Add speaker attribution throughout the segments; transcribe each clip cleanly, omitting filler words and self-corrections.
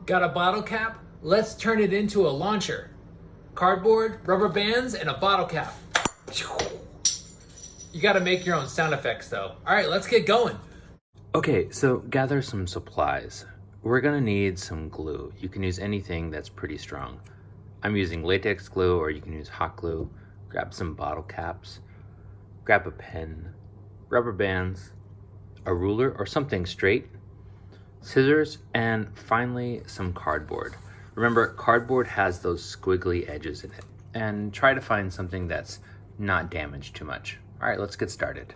Speaker 1: Got a bottle cap? Let's turn it into a launcher. Cardboard, rubber bands, and a bottle cap. You gotta make your own sound effects though. All right, let's get going.
Speaker 2: Okay, so gather some supplies. We're gonna need some glue. You can use anything that's pretty strong. I'm using latex glue, or you can use hot glue. Grab some bottle caps, grab a pen, rubber bands, a ruler or something straight, scissors, and finally some cardboard. Remember, cardboard has those squiggly edges in it, and try to find something that's not damaged too much. All right, let's get started.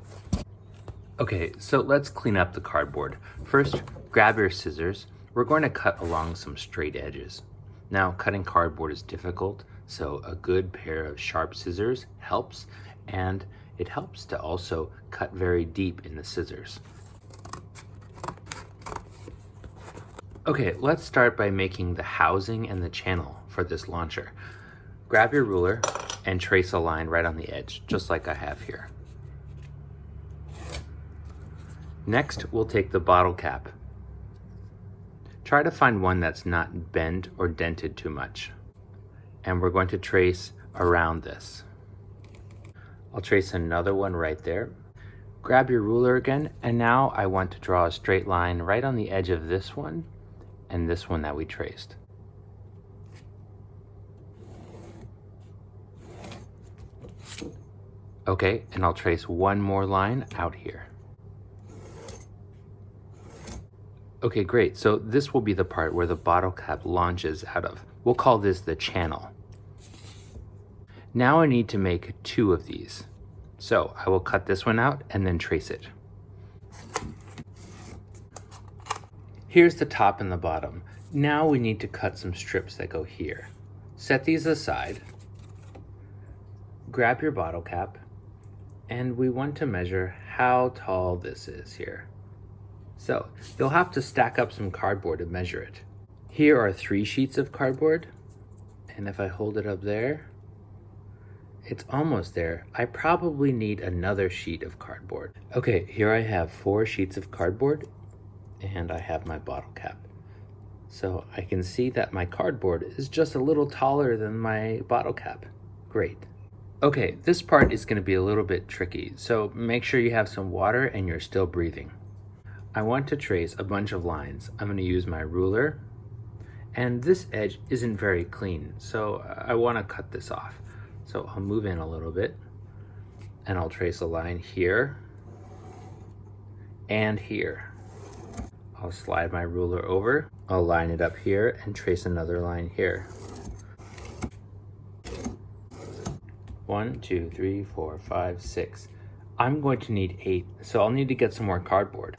Speaker 2: Okay, so let's clean up the cardboard. First, grab your scissors. We're going to cut along some straight edges. Now, cutting cardboard is difficult, so a good pair of sharp scissors helps, and it helps to also cut very deep in the scissors. Okay, let's start by making the housing and the channel for this launcher. Grab your ruler and trace a line right on the edge, just like I have here. Next, we'll take the bottle cap. Try to find one that's not bent or dented too much. And we're going to trace around this. I'll trace another one right there. Grab your ruler again, and now I want to draw a straight line right on the edge of this one and this one that we traced. Okay, and I'll trace one more line out here. Okay, great. So this will be the part where the bottle cap launches out of. We'll call this the channel. Now I need to make two of these. So I will cut this one out and then trace it. Here's the top and the bottom. Now we need to cut some strips that go here. Set these aside. Grab your bottle cap, and we want to measure how tall this is here. So you'll have to stack up some cardboard to measure it. Here are 3 sheets of cardboard, and if I hold it up there, it's almost there. I probably need another sheet of cardboard. Okay, here I have 4 sheets of cardboard, and I have my bottle cap. So I can see that my cardboard is just a little taller than my bottle cap. Great. Okay, this part is going to be a little bit tricky, so make sure you have some water and you're still breathing. I want to trace a bunch of lines. I'm going to use my ruler, and this edge isn't very clean, so I want to cut this off. So I'll move in a little bit, and I'll trace a line here and here. I'll slide my ruler over, I'll line it up here and trace another line here. 1, 2, 3, 4, 5, 6. I'm going to need 8, so I'll need to get some more cardboard.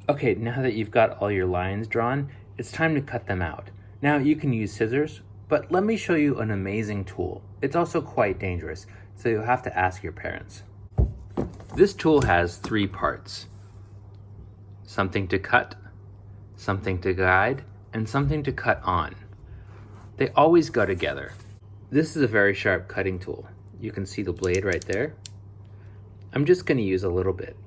Speaker 2: Okay, now that you've got all your lines drawn, it's time to cut them out. Now you can use scissors, but let me show you an amazing tool. It's also quite dangerous, so you'll have to ask your parents. This tool has 3 parts. Something to cut, something to guide, and something to cut on. They always go together. This is a very sharp cutting tool. You can see the blade right there. I'm just going to use a little bit.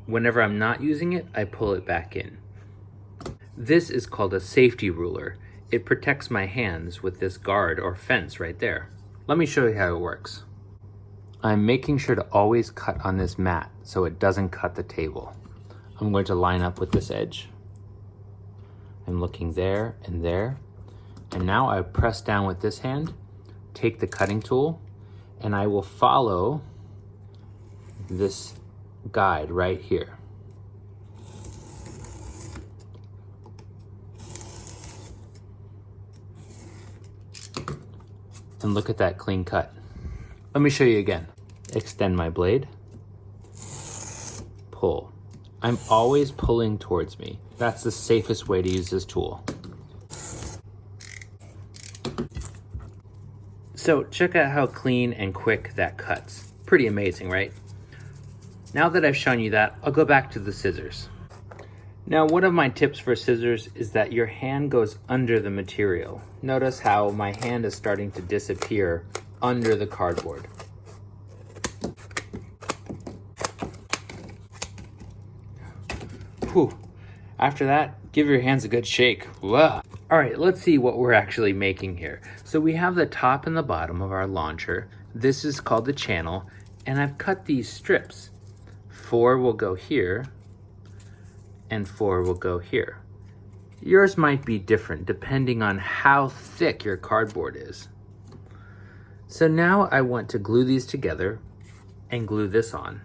Speaker 2: Whenever I'm not using it, I pull it back in. This is called a safety ruler. It protects my hands with this guard or fence right there. Let me show you how it works. I'm making sure to always cut on this mat so it doesn't cut the table. I'm going to line up with this edge. I'm looking there and there. And now I press down with this hand, take the cutting tool, and I will follow this guide right here. And look at that clean cut. Let me show you again. Extend my blade, pull. I'm always pulling towards me. That's the safest way to use this tool. So check out how clean and quick that cuts. Pretty amazing, right? Now that I've shown you that, I'll go back to the scissors. Now, one of my tips for scissors is that your hand goes under the material. Notice how my hand is starting to disappear under the cardboard. Whew. After that, Give your hands a good shake. Whoa. All right, let's see what we're actually making here. So we have the top and the bottom of our launcher. This is called the channel, and I've cut these strips. 4 will go here, and 4 will go here. Yours might be different depending on how thick your cardboard is. So now I want to glue these together and glue this on.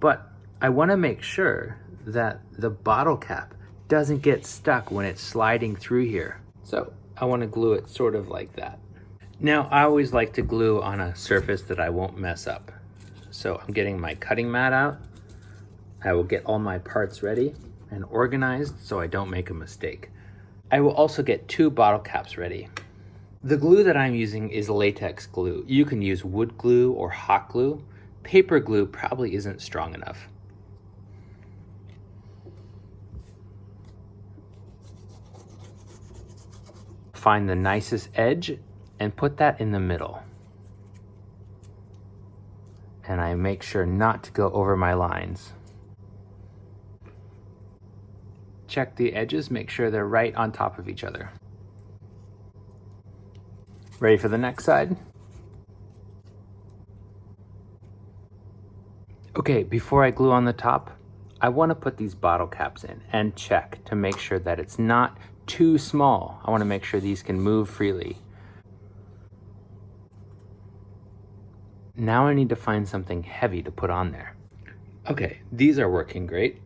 Speaker 2: But I want to make sure that the bottle cap doesn't get stuck when it's sliding through here. So I want to glue it sort of like that. Now I always like to glue on a surface that I won't mess up. So I'm getting my cutting mat out. I will get all my parts ready and organized so I don't make a mistake. I will also get 2 bottle caps ready. The glue that I'm using is latex glue. You can use wood glue or hot glue. Paper glue probably isn't strong enough. Find the nicest edge and put that in the middle. And I make sure not to go over my lines. Check the edges, make sure they're right on top of each other. Ready for the next side? Okay, before I glue on the top, I want to put these bottle caps in and check to make sure that it's not too small. I want to make sure these can move freely. Now I need to find something heavy to put on there. Okay, these are working great.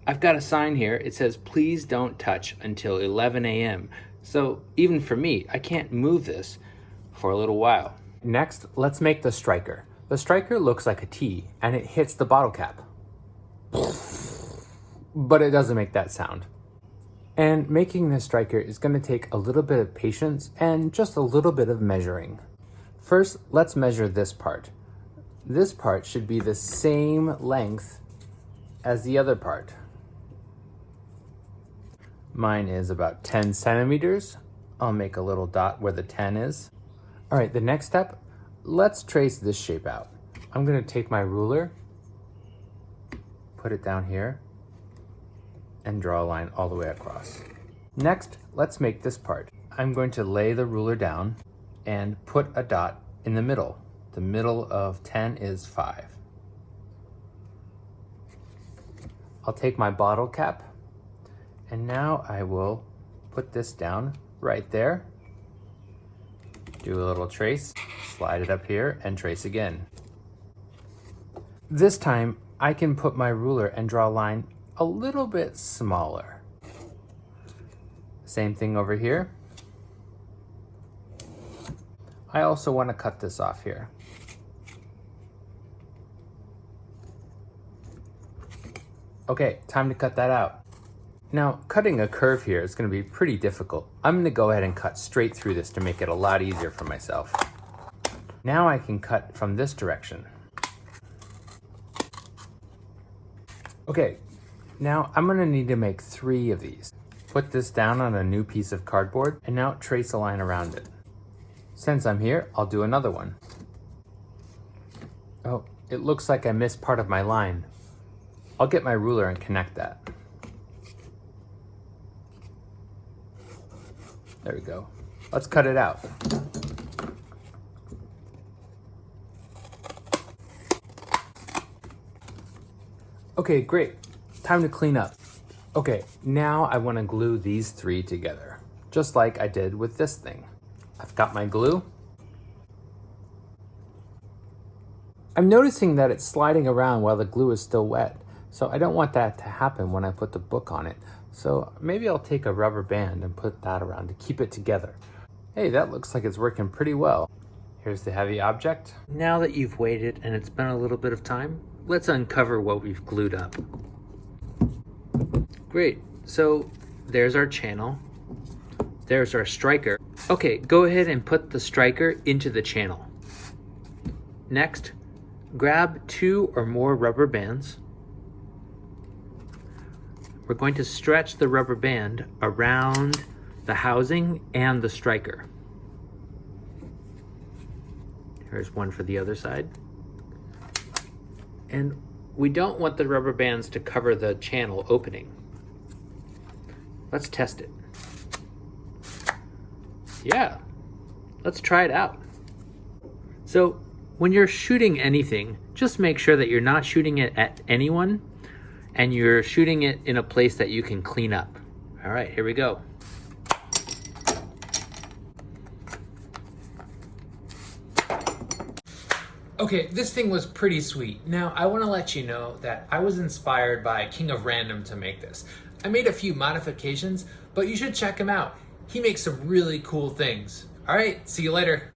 Speaker 2: I've got a sign here. It says, please don't touch until 11 a.m. So even for me, I can't move this for a little while.
Speaker 1: Next, let's make the striker. The striker looks like a T and it hits the bottle cap. But it doesn't make that sound. And making this striker is going to take a little bit of patience and just a little bit of measuring. First, let's measure this part. This part should be the same length as the other part. Mine is about 10 centimeters. I'll make a little dot where the 10 is. All right, the next step, let's trace this shape out. I'm going to take my ruler, put it down here, and draw a line all the way across. Next, let's make this part. I'm going to lay the ruler down and put a dot in the middle. The middle of 10 is 5. I'll take my bottle cap, and now I will put this down right there. Do a little trace, slide it up here, and trace again. This time, I can put my ruler and draw a line a little bit smaller. Same thing over here. I also want to cut this off here. Okay, time to cut that out. Now, cutting a curve here is going to be pretty difficult. I'm going to go ahead and cut straight through this to make it a lot easier for myself. Now I can cut from this direction. Okay, now I'm going to need to make 3 of these. Put this down on a new piece of cardboard and now trace a line around it. Since I'm here, I'll do another one. Oh, it looks like I missed part of my line. I'll get my ruler and connect that. There we go. Let's cut it out. Okay, great. Time to clean up. Okay, now I want to glue these 3 together, just like I did with this thing. I've got my glue. I'm noticing that it's sliding around while the glue is still wet, so I don't want that to happen when I put the book on it. So maybe I'll take a rubber band and put that around to keep it together. Hey, that looks like it's working pretty well. Here's the heavy object. Now that you've waited and it's been a little bit of time, let's uncover what we've glued up. Great, so there's our channel. There's our striker. Okay, go ahead and put the striker into the channel. Next, grab 2 or more rubber bands. We're going to stretch the rubber band around the housing and the striker. Here's one for the other side. And we don't want the rubber bands to cover the channel opening.
Speaker 2: Let's test it. Yeah, let's try it out. So when you're shooting anything, just make sure that you're not shooting it at anyone and you're shooting it in a place that you can clean up. All right, here we go.
Speaker 1: Okay, this thing was pretty sweet. Now, I want to let you know that I was inspired by King of Random to make this. I made a few modifications, but you should check him out. He makes some really cool things. All right, see you later.